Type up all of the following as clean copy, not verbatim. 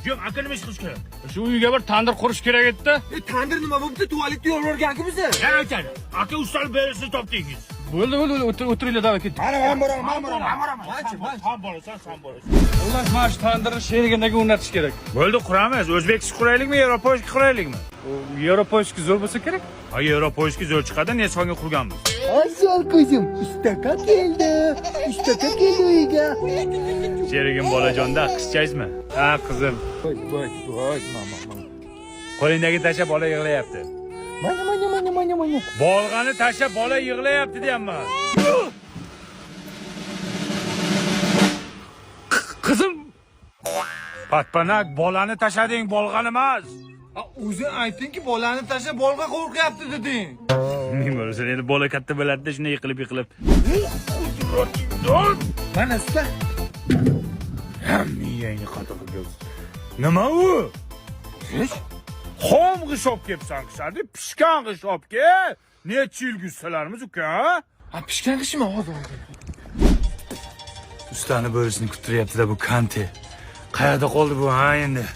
Yo'q, aka nima ish qilish kerak? Shu uyga bir tandir qurish kerak edi. Tandir nima bo'libdi? Tualetda yorib bizni. Yana aytadi. Aka ustal berisini topdingiz. Bo'ldi, o'tiringlar davay ketdik. Men boraman. Sen borasan. Xullas, mana shu tandirni sherigidagi o'rnatish kerak. Bo'ldi, quramiz. O'zbekskiy quraylikmi, Yevropoyskiy quraylikmi? Yevropoyskiy zo'r bo'lsa kerak. Ha, Yevropoyskiy zo'r chiqadi, Nesonga qurganmiz. Azal qizim, ustaka keldi uyga. Sherigim bolajonda qizchaysizmi? Ha, qizim. Voy, mama. Qo'lingdagi tashlab bola yig'layapti. Mana. Bolg'ani tashlab bola yig'layapti deyapman. Qizim, Patpanak, bolani tashlading, bolg'ani emas. O'zi aytdingki, bolani tashlab bolga qo'rqyapti deding. Nima bo'lsa, endi bola katta bo'ladi-da, shunday yiqilib. Mana usta. Miyangni qattiq. Nima u? Hech. Xom g'ishop kelibsan qisadi, pishgan g'ishopga. Necha yil guzsalarimiz uka? Pishgan qishmi hozir? Ustani bo'risini kuttiryapti-da bu Kante. Qayerda qoldi bu ha endi?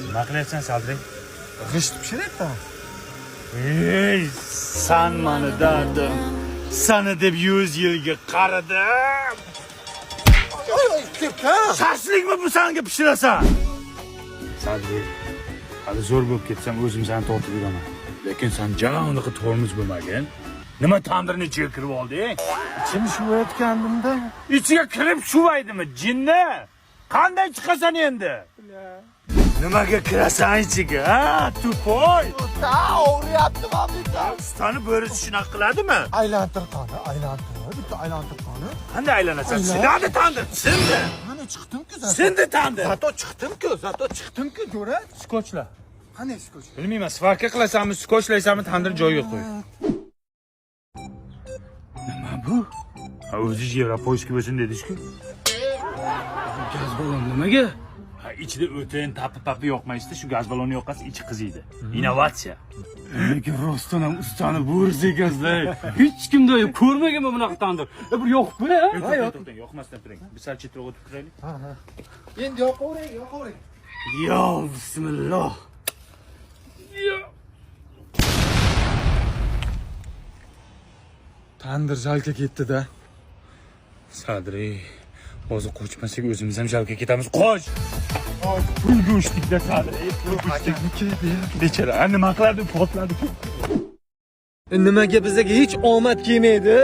Nima qilyapsan, Sadri? G'isht pishiryapti. Ey, san mani dardim. Sana deb 100 yilga qaradim. Oy, ketdi. Shashlikmi bu senga pishirasan? Sadri, hali zo'r bo'lib ketsam o'zim seni tortib yuraman. Lekin sen javonaqa tormoz bo'lmagin. Nima tandirni ichiga kirib olding? Ichini shuvayotgandimda. Ichiga kirib shuvaydimi, jinni? Qanday chiqasan endi? Nimaga kirasan ichiga, ha? Tupoy. O'g'riyapti mamita. Ustani bo'risi shunaqa qiladimi? Aylantir. Bitta aylantir qani. Qanday aylanasan? Sinadi tandir, sindi. Qani chiqdim-ku. Sindi tandir. Zato chiqdim-ku, jo'ra. Skochla. Qanday skoch? Bilmayman, svarka qilasanmi, skochlaysanmi, tandir joyiga qo'y. Nima bu? Ha, o'zi Yevropoyskiy bo'lsin dedish-ku. Gaz ballon nimaga? Ha, ichida o'tin, tapi yoqmaysiz, shu gaz ballonni yoqasiz, ichi qiziydi. Innovatsiya. Lekin rostdan ham ustani bo'risi ekansiz. Hech kimda yo'q, ko'rmaganman bunaqa tandir. Bir yoqib qo'y, ha? To'xtang, yoqmasdan turing. Bir sal chetroq o'tib turaylik. Endi yoqavering. Yo, bismillah. Tandir jalka ketdi-da. Sadri, hozir qochmasak o'zimiz ham jalga ketamiz. Qoch! Pul go'shtlikda Sadri, pul go'shtlikniki. Bechara, nima qiladi, portladi. Nimaga bizga hech omad kelmaydi?